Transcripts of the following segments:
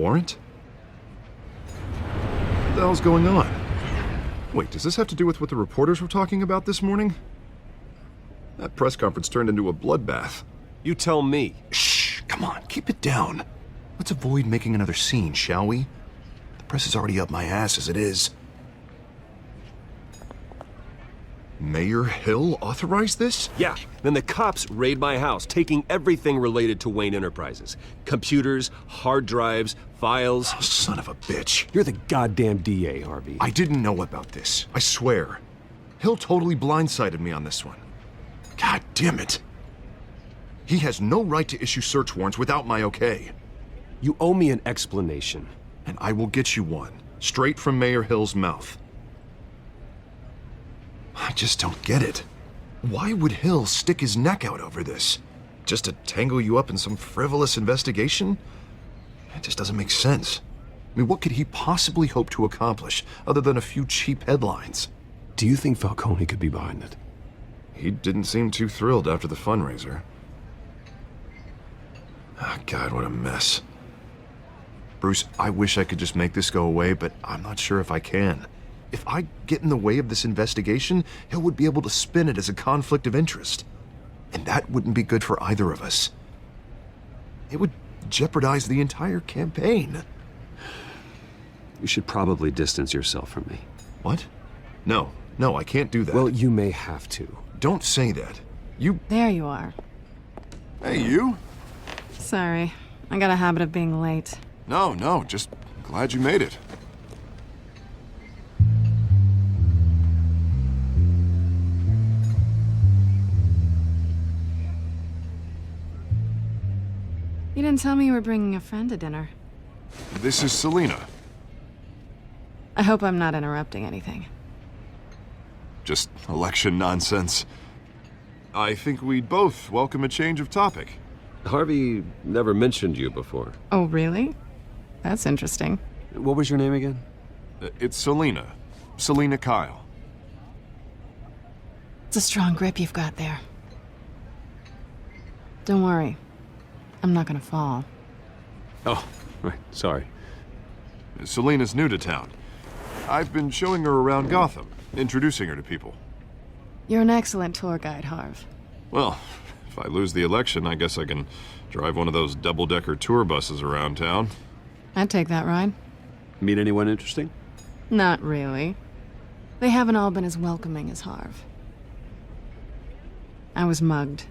warrant? What the hell's going on? Wait, does this have to do with what the reporters were talking about this morning? That press conference turned into a bloodbath. You tell me. Shh, come on, keep it down. Let's avoid making another scene, shall we? The press is already up my ass as it is. Mayor Hill authorized this? Yeah, then the cops raid my house, taking everything related to Wayne Enterprises. Computers, hard drives, files. Oh, son of a bitch. You're the goddamn DA, Harvey. I didn't know about this, I swear. Hill totally blindsided me on this one. God damn it. He has no right to issue search warrants without my okay. You owe me an explanation. And I will get you one, straight from Mayor Hill's mouth. I just don't get it. Why would Hill stick his neck out over this? Just to tangle you up in some frivolous investigation? It just doesn't make sense. I mean, what could he possibly hope to accomplish other than a few cheap headlines? Do you think Falcone could be behind it? He didn't seem too thrilled after the fundraiser. Oh, God, what a mess. Bruce, I wish I could just make this go away, but I'm not sure if I can. If I get in the way of this investigation, Hill would be able to spin it as a conflict of interest. And that wouldn't be good for either of us. It would jeopardize the entire campaign. You should probably distance yourself from me. What? No, I can't do that. Well, you may have to. Don't say that. You... There you are. Hey, you? Sorry, I got a habit of being late. No, just glad you made it. You didn't tell me you were bringing a friend to dinner. This is Selena. I hope I'm not interrupting anything. Just election nonsense. I think we'd both welcome a change of topic. Harvey never mentioned you before. Oh, really? That's interesting. What was your name again? It's Selena. Selena Kyle. It's a strong grip you've got there. Don't worry. I'm not gonna fall. Oh, right, sorry. Selena's new to town. I've been showing her around Gotham, introducing her to people. You're an excellent tour guide, Harv. Well, if I lose the election, I guess I can drive one of those double-decker tour buses around town. I'd take that ride. Meet anyone interesting? Not really. They haven't all been as welcoming as Harv. I was mugged.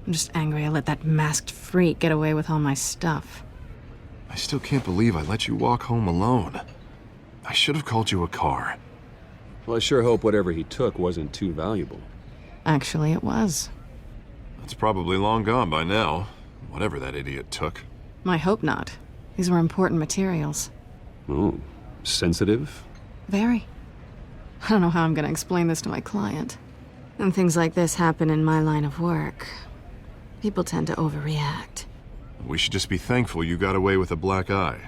I'm just angry I let that masked freak get away with all my stuff. I still can't believe I let you walk home alone. I should have called you a car. Well, I sure hope whatever he took wasn't too valuable. Actually, it was. It's probably long gone by now, whatever that idiot took. I hope not. These were important materials. Ooh, sensitive? Very. I don't know how I'm gonna explain this to my client. And things like this happen in my line of work. People tend to overreact. We should just be thankful you got away with a black eye.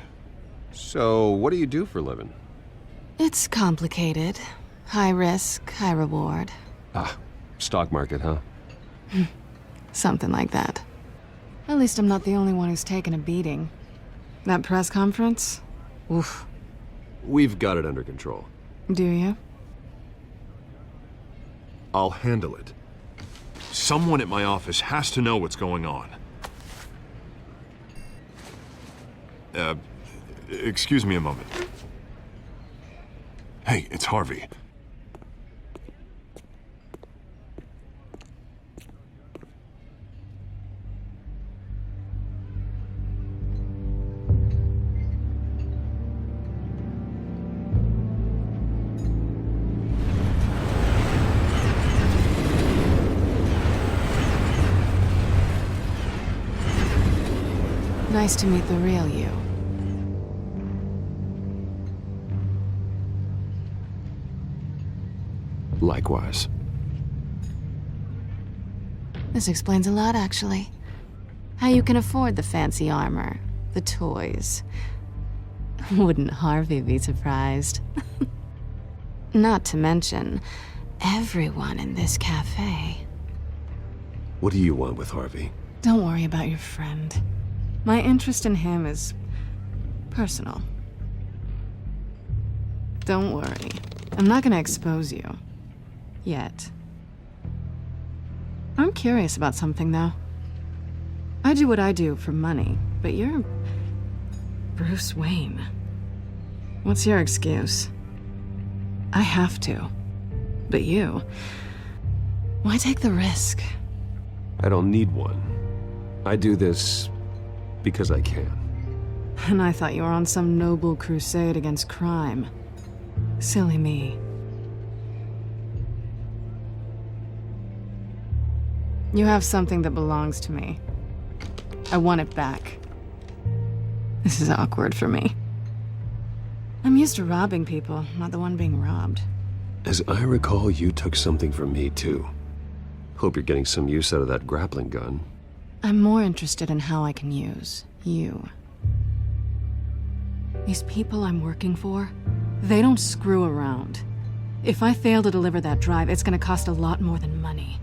So, what do you do for a living? It's complicated. High risk, high reward. Ah, stock market, huh? Something like that. At least I'm not the only one who's taken a beating. That press conference? Oof. We've got it under control. Do you? I'll handle it. Someone at my office has to know what's going on. Excuse me a moment. Hey, it's Harvey. Nice to meet the real you. Likewise. This explains a lot, actually. How you can afford the fancy armor, the toys. Wouldn't Harvey be surprised? Not to mention, everyone in this cafe. What do you want with Harvey? Don't worry about your friend. My interest in him is personal. Don't worry. I'm not gonna expose you. Yet. I'm curious about something, though. I do what I do for money, but you're Bruce Wayne. What's your excuse? I have to. But you... why take the risk? I don't need one. I do this because I can. And I thought you were on some noble crusade against crime. Silly me. You have something that belongs to me. I want it back. This is awkward for me. I'm used to robbing people, not the one being robbed. As I recall, you took something from me, too. Hope you're getting some use out of that grappling gun. I'm more interested in how I can use you. These people I'm working for, they don't screw around. If I fail to deliver that drive, it's gonna cost a lot more than money.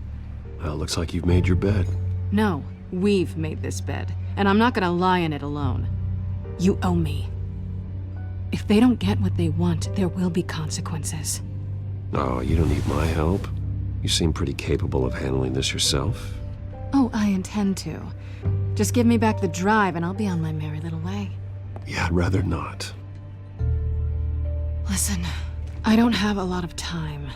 Well, looks like you've made your bed. No, we've made this bed, and I'm not gonna lie in it alone. You owe me. If they don't get what they want, there will be consequences. Oh, you don't need my help. You seem pretty capable of handling this yourself. Oh, I intend to. Just give me back the drive and I'll be on my merry little way. Yeah, I'd rather not. Listen, I don't have a lot of time.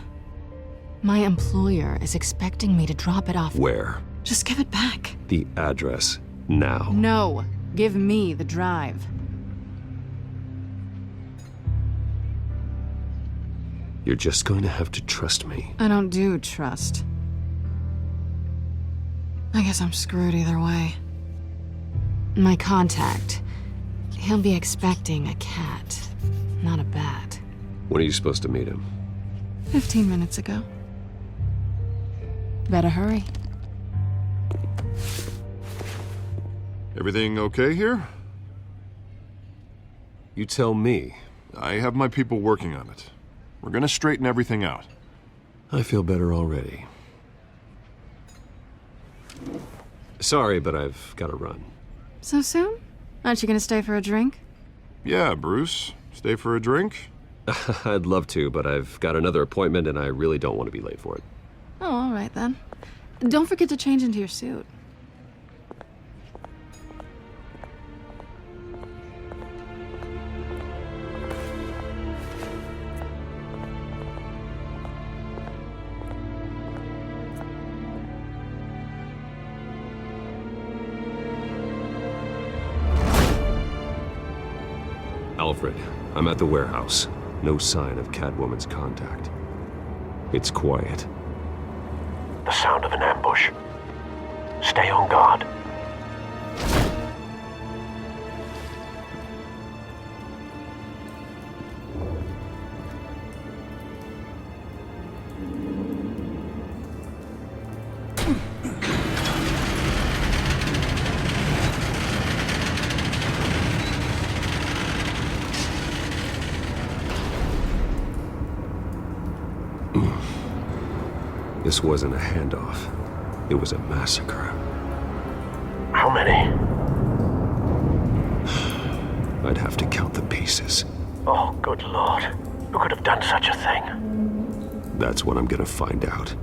My employer is expecting me to drop it off. Where? Just give it back. The address. Now. No, give me the drive. You're just going to have to trust me. I don't do trust. I guess I'm screwed either way. My contact, he'll be expecting a cat, not a bat. When are you supposed to meet him? 15 minutes ago. Better hurry. Everything okay here? You tell me. I have my people working on it. We're gonna straighten everything out. I feel better already. Sorry, but I've got to run. So soon? Aren't you gonna stay for a drink? Yeah, Bruce. Stay for a drink? I'd love to, but I've got another appointment and I really don't want to be late for it. Oh, all right then. Don't forget to change into your suit. Alfred, I'm at the warehouse. No sign of Catwoman's contact. It's quiet. The sound of an ambush. Stay on guard. This wasn't a handoff. It was a massacre. How many? I'd have to count the pieces. Oh, good lord. Who could have done such a thing? That's what I'm gonna find out.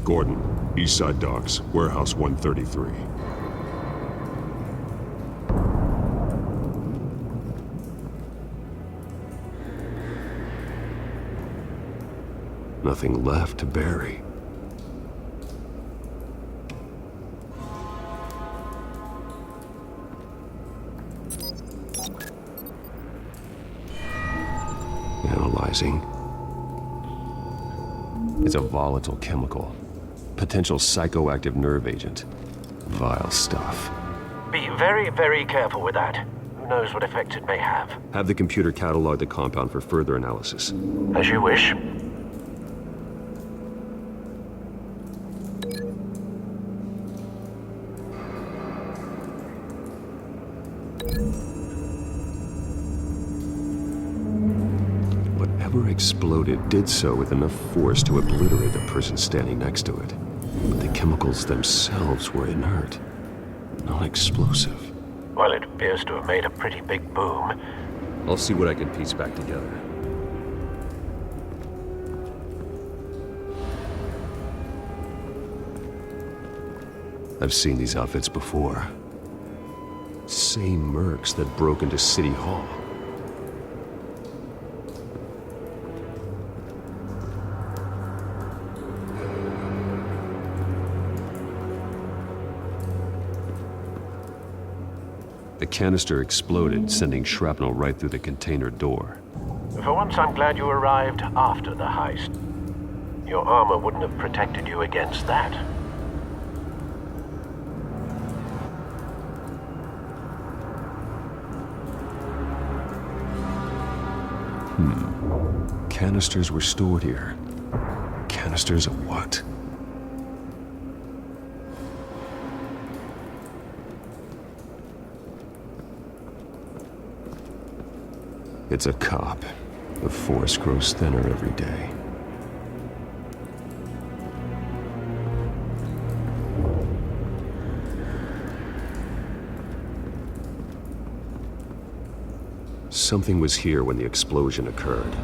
Gordon, Eastside Docks, Warehouse 133. Nothing left to bury. Analyzing. It's a volatile chemical. Potential psychoactive nerve agent. Vile stuff. Be very, very careful with that. Who knows what effect it may have? Have the computer catalog the compound for further analysis. As you wish. Whatever exploded did so with enough force to obliterate the person standing next to it. But the chemicals themselves were inert. Non-explosive. Well, it appears to have made a pretty big boom. I'll see what I can piece back together. I've seen these outfits before. Same mercs that broke into City Hall. The canister exploded, sending shrapnel right through the container door. For once, I'm glad you arrived after the heist. Your armor wouldn't have protected you against that. Canisters were stored here. Canisters of what? It's a cop. The force grows thinner every day. Something was here when the explosion occurred.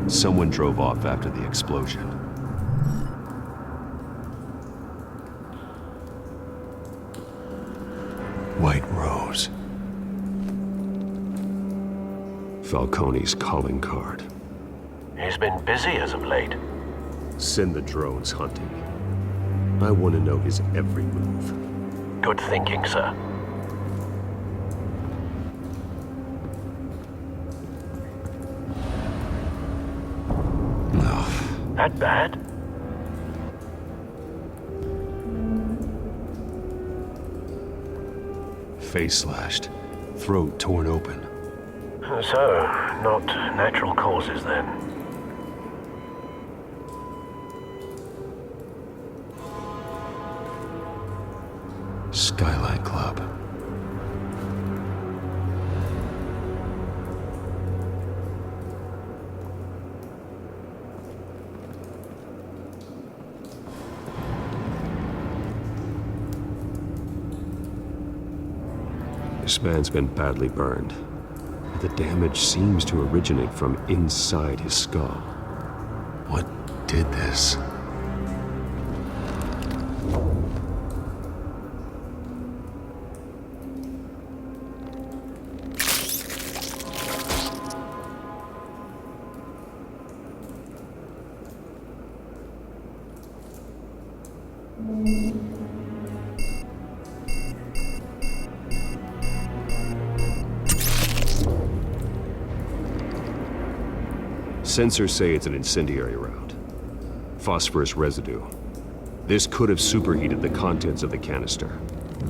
Someone drove off after the explosion. White Rose. Falcone's calling card. He's been busy as of late. Send the drones hunting. I want to know his every move. Good thinking, sir. That bad? Face slashed, throat torn open. So, not natural causes then. Skyline Club. This man's been badly burned. The damage seems to originate from inside his skull. What did this? Sensors say it's an incendiary round. Phosphorus residue. This could have superheated the contents of the canister,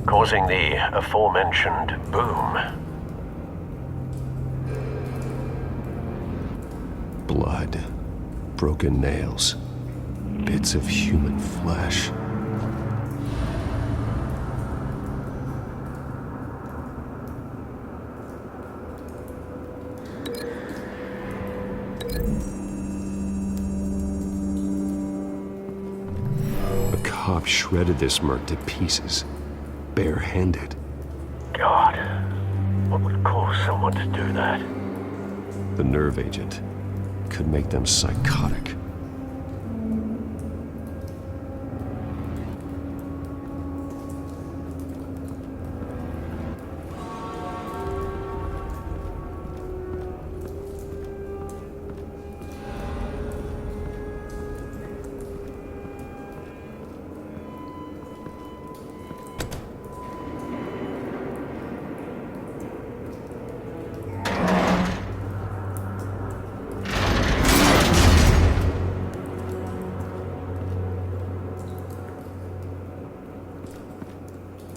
Causing the aforementioned boom. blood, broken nails, bits of human flesh. A cop shredded this merc to pieces, bare-handed. God, what would cause someone to do that? The nerve agent could make them psychotic.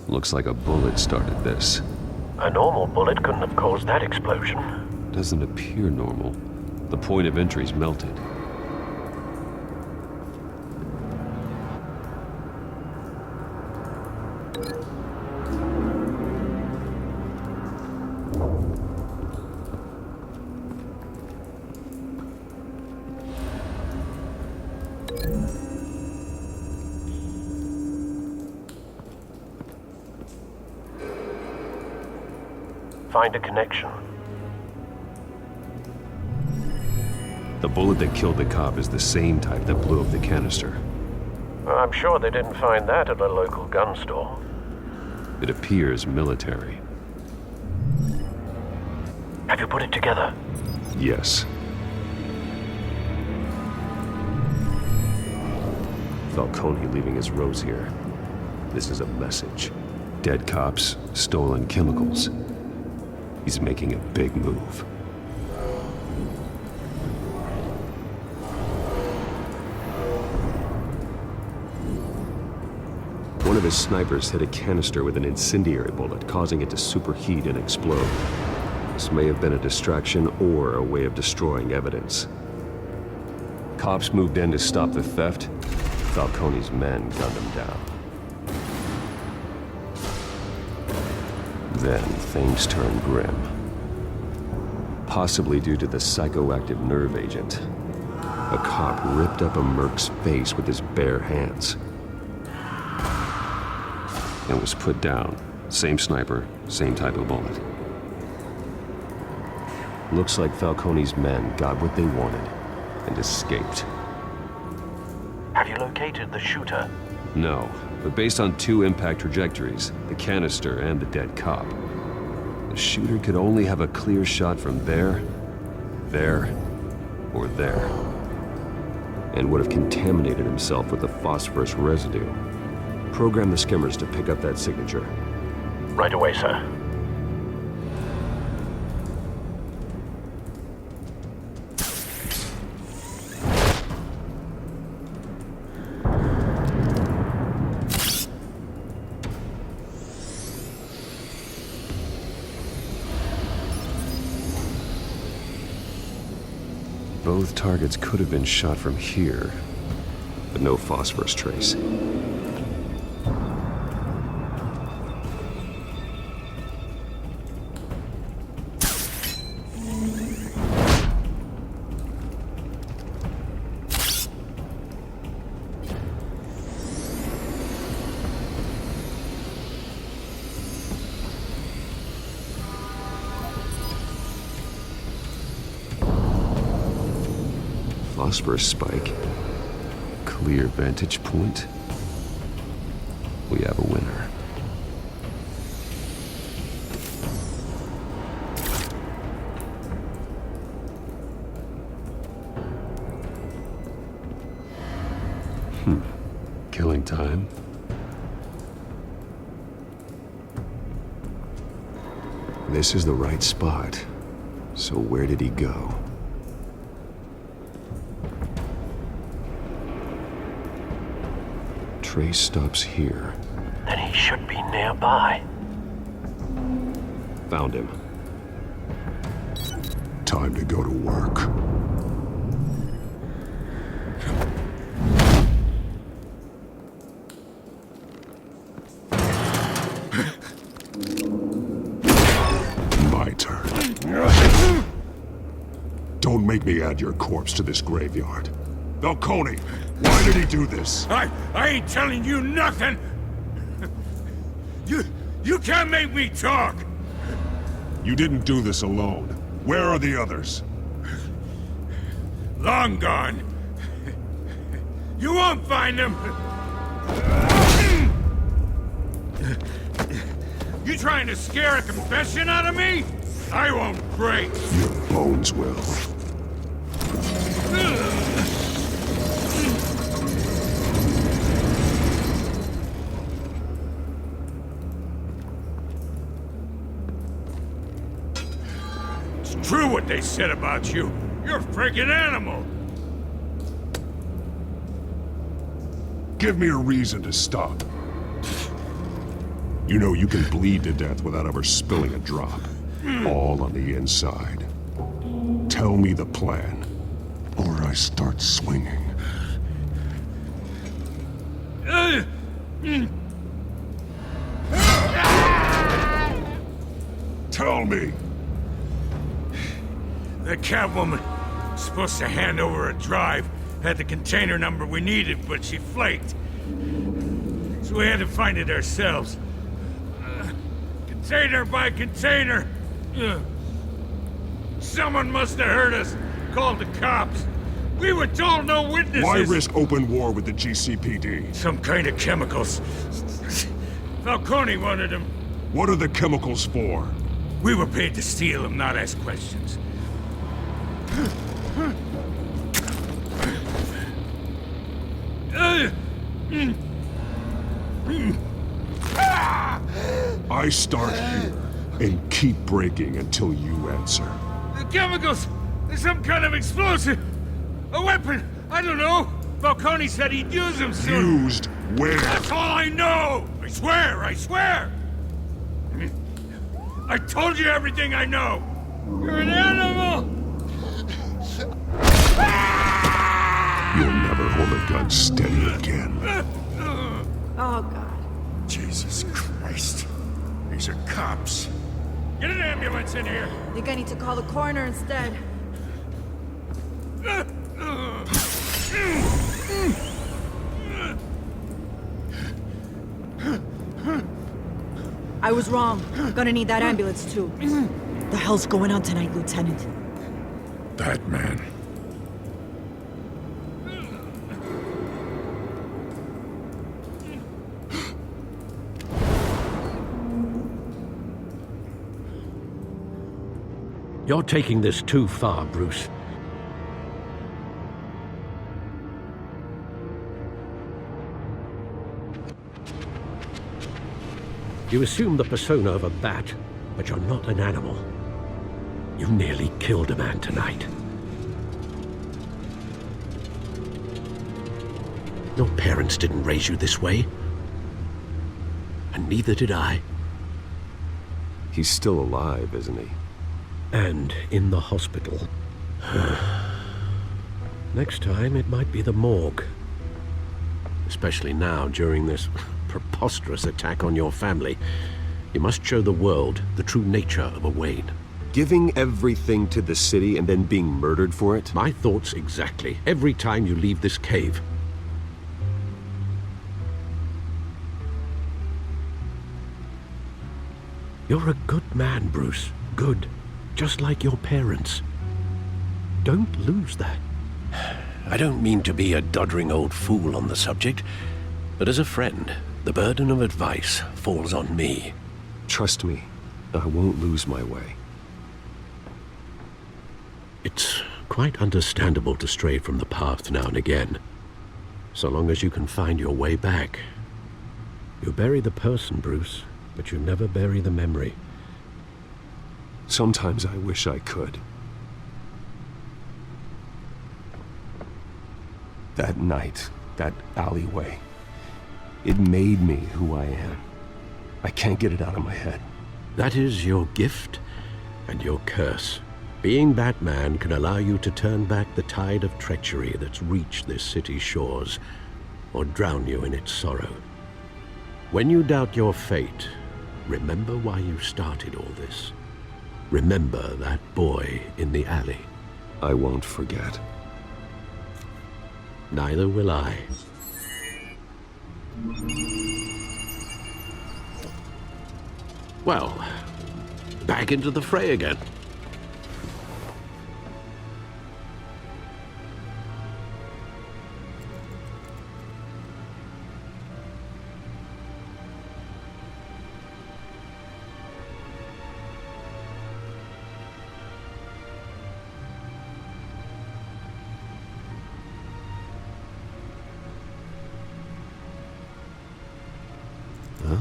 Looks like a bullet started this. A normal bullet couldn't have caused that explosion. Doesn't appear normal. The point of entry's melted. find a connection. The bullet that killed the cop is the same type that blew up the canister. I'm sure they didn't find that at a local gun store. It appears military. Have you put it together? Yes. Falcone leaving his rose here. This is a message. Dead cops, stolen chemicals. He's making a big move. One of his snipers hit a canister with an incendiary bullet, causing it to superheat and explode. This may have been a distraction or a way of destroying evidence. Cops moved in to stop the theft. Falcone's men gunned him down. Then things turned grim. Possibly due to the psychoactive nerve agent. A cop ripped up a merc's face with his bare hands. And was put down. Same sniper, same type of bullet. Looks like Falcone's men got what they wanted and escaped. Have you located the shooter? No, but based on two impact trajectories, the canister and the dead cop, the shooter could only have a clear shot from there, or there, and would have contaminated himself with the phosphorus residue. Program the skimmers to pick up that signature. Right away, sir. Both targets could have been shot from here, but no phosphorus trace. Phosphorus spike. Clear vantage point. We have a winner. Killing time. This is the right spot. So where did he go? Trace stops here. Then he should be nearby. Found him. Time to go to work. My turn. Don't make me add your corpse to this graveyard. Falcone, why did he do this? I ain't telling you nothing! You can't make me talk! You didn't do this alone. Where are the others? Long gone. You won't find them! You trying to scare a confession out of me? I won't break! Your bones will. True what they said about you. You're a freaking animal. Give me a reason to stop. You know you can bleed to death without ever spilling a drop. All on the inside. Tell me the plan, or I start swinging. Tell me! The Catwoman was supposed to hand over a drive, had the container number we needed, but she flaked. So we had to find it ourselves. Container by container, Someone must have heard us. Called the cops. We were told no witnesses. Why risk open war with the GCPD? Some kind of chemicals. Falcone wanted them. What are the chemicals for? We were paid to steal them, not ask questions. I start here and keep breaking until you answer. The chemicals! There's some kind of explosive! A weapon! I don't know! Falcone said he'd use them soon! Used where? That's all I know! I swear! I swear! I told you everything I know! You're an animal! You'll never hold a gun steady again. Oh, God. Jesus Christ. These are cops. Get an ambulance in here! I think I need to call the coroner instead. I was wrong. Gonna need that ambulance, too. The hell's going on tonight, Lieutenant? Batman. You're taking this too far, Bruce. You assume the persona of a bat, but you're not an animal. You nearly killed a man tonight. Your parents didn't raise you this way. And neither did I. He's still alive, isn't he? And in the hospital. Next time, it might be the morgue. Especially now, during this preposterous attack on your family. You must show the world the true nature of a Wayne. Giving everything to the city and then being murdered for it? My thoughts exactly. Every time you leave this cave. You're a good man, Bruce. Good. Just like your parents. Don't lose that. I don't mean to be a doddering old fool on the subject, but as a friend, the burden of advice falls on me. Trust me, I won't lose my way. It's quite understandable to stray from the path now and again, so long as you can find your way back. You bury the person, Bruce, but you never bury the memory. Sometimes I wish I could. That night, that alleyway, it made me who I am. I can't get it out of my head. That is your gift and your curse. Being Batman can allow you to turn back the tide of treachery that's reached this city's shores, or drown you in its sorrow. When you doubt your fate, remember why you started all this. Remember that boy in the alley. I won't forget. Neither will I. Well, back into the fray again.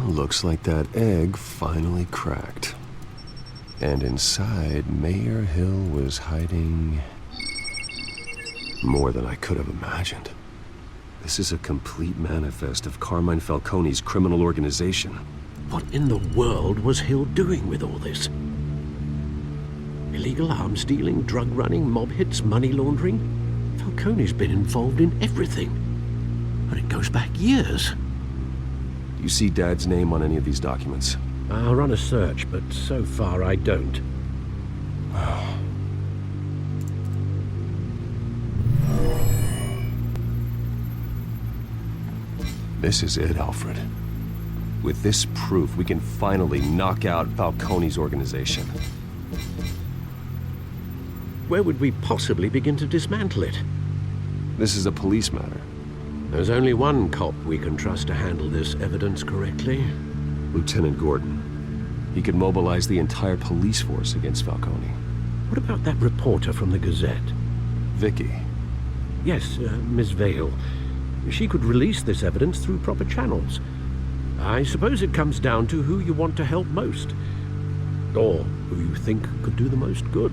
Looks like that egg finally cracked. And inside, Mayor Hill was hiding more than I could have imagined. This is a complete manifest of Carmine Falcone's criminal organization. What in the world was Hill doing with all this? Illegal arms dealing, drug running, mob hits, money laundering? Falcone's been involved in everything. But it goes back years. Do you see Dad's name on any of these documents? I'll run a search, but so far I don't. This is it, Alfred. With this proof, we can finally knock out Falcone's organization. where would we possibly begin to dismantle it? This is a police matter. There's only one cop we can trust to handle this evidence correctly. Lieutenant Gordon. He could mobilize the entire police force against Falcone. What about that reporter from the Gazette? Vicky. Yes, Miss Vale. She could release this evidence through proper channels. I suppose it comes down to who you want to help most. Or who you think could do the most good.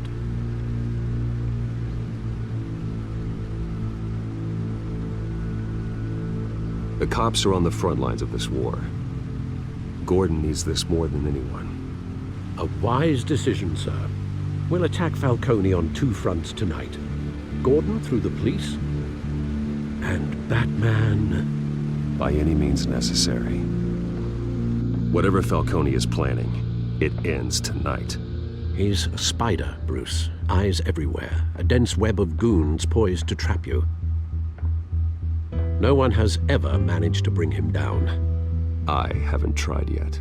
The cops are on the front lines of this war. Gordon needs this more than anyone. A wise decision, sir. We'll attack Falcone on two fronts tonight. Gordon through the police, and Batman... by any means necessary. Whatever Falcone is planning, it ends tonight. He's a spider, Bruce. Eyes everywhere. A dense web of goons poised to trap you. No one has ever managed to bring him down. I haven't tried yet.